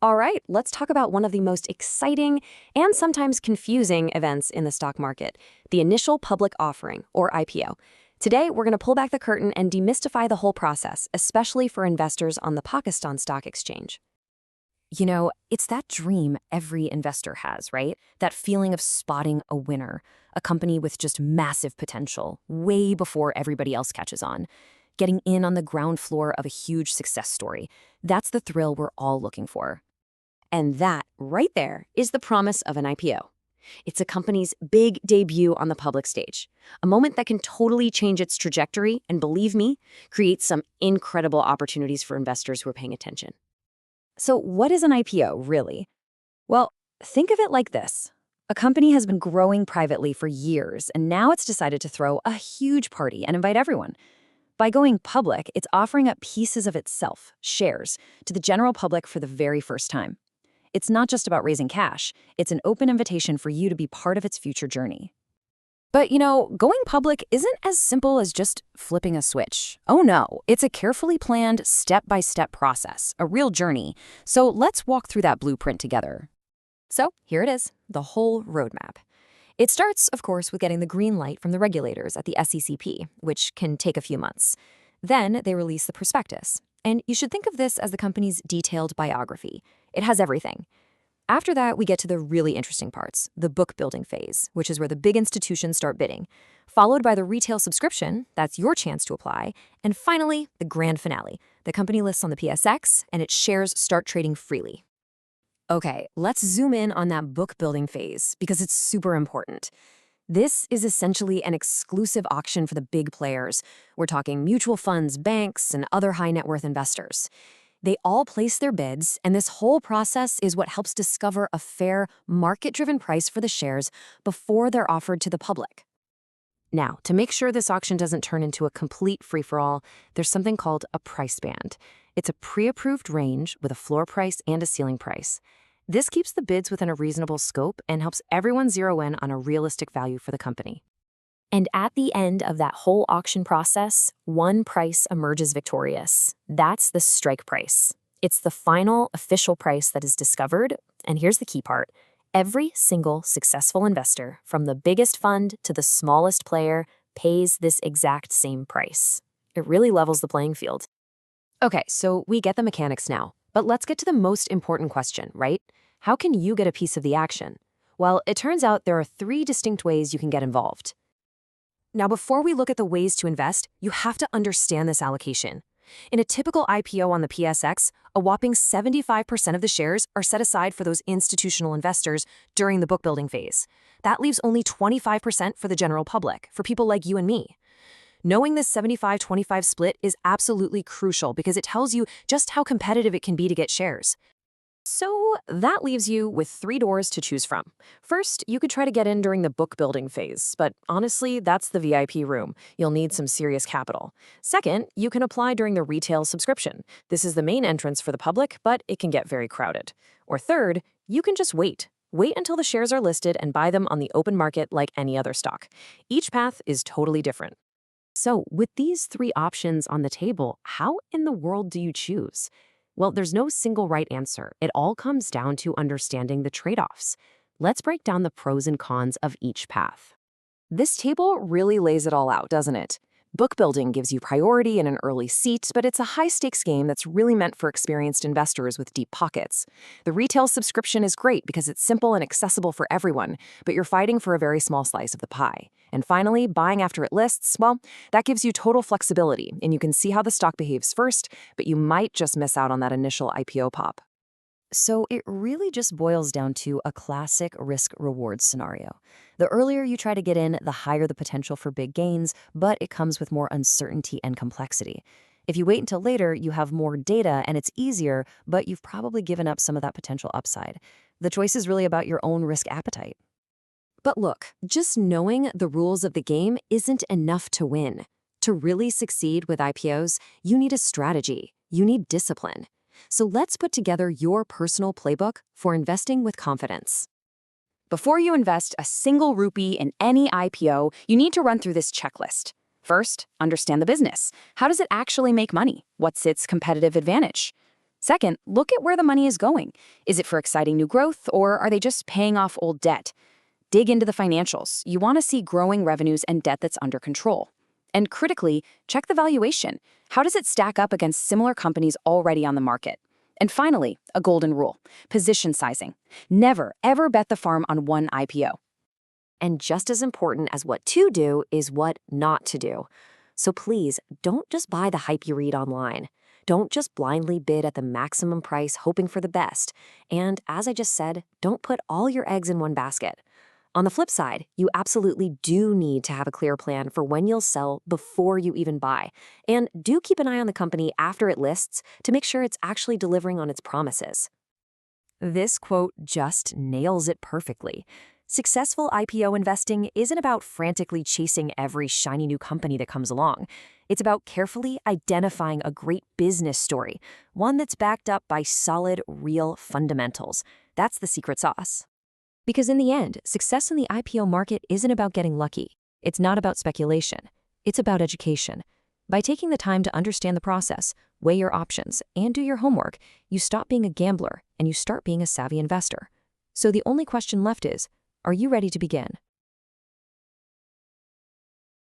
All right, let's talk about one of the most exciting and sometimes confusing events in the stock market, the initial public offering, or IPO. Today, we're going to pull back the curtain and demystify the whole process, especially for investors on the Pakistan Stock Exchange. It's that dream every investor has, right? That feeling of spotting a winner, a company with just massive potential, way before everybody else catches on. Getting in on the ground floor of a huge success story. That's the thrill we're all looking for. And that, right there, is the promise of an IPO. It's a company's big debut on the public stage, a moment that can totally change its trajectory and, believe me, create some incredible opportunities for investors who are paying attention. So what is an IPO, really? Well, think of it like this. A company has been growing privately for years, and now it's decided to throw a huge party and invite everyone. By going public, it's offering up pieces of itself, shares, to the general public for the very first time. It's not just about raising cash, it's an open invitation for you to be part of its future journey. But going public isn't as simple as just flipping a switch. Oh no, it's a carefully planned, step-by-step process, a real journey. So let's walk through that blueprint together. So here it is, the whole roadmap. It starts, of course, with getting the green light from the regulators at the SECP, which can take a few months. Then they release the prospectus. And you should think of this as the company's detailed biography. It has everything. After that, we get to the really interesting parts, the book building phase, which is where the big institutions start bidding, followed by the retail subscription, that's your chance to apply, and finally, the grand finale. The company lists on the PSX, and its shares start trading freely. Okay, let's zoom in on that book building phase, because it's super important. This is essentially an exclusive auction for the big players. We're talking mutual funds, banks, and other high net worth investors. They all place their bids, and this whole process is what helps discover a fair, market-driven price for the shares before they're offered to the public. Now, to make sure this auction doesn't turn into a complete free-for-all, there's something called a price band. It's a pre-approved range with a floor price and a ceiling price. This keeps the bids within a reasonable scope and helps everyone zero in on a realistic value for the company. And at the end of that whole auction process, one price emerges victorious. That's the strike price. It's the final official price that is discovered, and here's the key part. Every single successful investor, from the biggest fund to the smallest player, pays this exact same price. It really levels the playing field. Okay, so we get the mechanics now, but let's get to the most important question, right? How can you get a piece of the action? Well, it turns out there are 3 distinct ways you can get involved. Now, before we look at the ways to invest, you have to understand this allocation. In a typical IPO on the PSX, a whopping 75% of the shares are set aside for those institutional investors during the book building phase. That leaves only 25% for the general public, for people like you and me. Knowing this 75-25 split is absolutely crucial because it tells you just how competitive it can be to get shares. So that leaves you with 3 doors to choose from. First, you could try to get in during the book building phase, but honestly, that's the VIP room. You'll need some serious capital. Second, you can apply during the retail subscription. This is the main entrance for the public, but it can get very crowded. Or third, you can just wait. Wait until the shares are listed and buy them on the open market like any other stock. Each path is totally different. So with these 3 options on the table, how in the world do you choose? Well, there's no single right answer. It all comes down to understanding the trade-offs. Let's break down the pros and cons of each path. This table really lays it all out, doesn't it? Book building gives you priority and an early seat, but it's a high-stakes game that's really meant for experienced investors with deep pockets. The retail subscription is great because it's simple and accessible for everyone, but you're fighting for a very small slice of the pie. And finally, buying after it lists, well, that gives you total flexibility, and you can see how the stock behaves first, but you might just miss out on that initial IPO pop. So it really just boils down to a classic risk-reward scenario. The earlier you try to get in, the higher the potential for big gains, but it comes with more uncertainty and complexity. If you wait until later, you have more data and it's easier, but you've probably given up some of that potential upside. The choice is really about your own risk appetite. But look, just knowing the rules of the game isn't enough to win. To really succeed with IPOs, you need a strategy. You need discipline. So let's put together your personal playbook for investing with confidence. Before you invest a single rupee in any IPO, you need to run through this checklist. First, understand the business. How does it actually make money? What's its competitive advantage? Second, look at where the money is going. Is it for exciting new growth, or are they just paying off old debt? Dig into the financials. You want to see growing revenues and debt that's under control. And critically, check the valuation. How does it stack up against similar companies already on the market? And finally, a golden rule: position sizing. Never, ever bet the farm on one IPO. And just as important as what to do is what not to do. So please, don't just buy the hype you read online. Don't just blindly bid at the maximum price hoping for the best. And as I just said, don't put all your eggs in one basket. On the flip side, you absolutely do need to have a clear plan for when you'll sell before you even buy. And do keep an eye on the company after it lists to make sure it's actually delivering on its promises. This quote just nails it perfectly. Successful IPO investing isn't about frantically chasing every shiny new company that comes along. It's about carefully identifying a great business story, one that's backed up by solid, real fundamentals. That's the secret sauce. Because in the end, success in the IPO market isn't about getting lucky. It's not about speculation. It's about education. By taking the time to understand the process, weigh your options, and do your homework, you stop being a gambler and you start being a savvy investor. So the only question left is, are you ready to begin?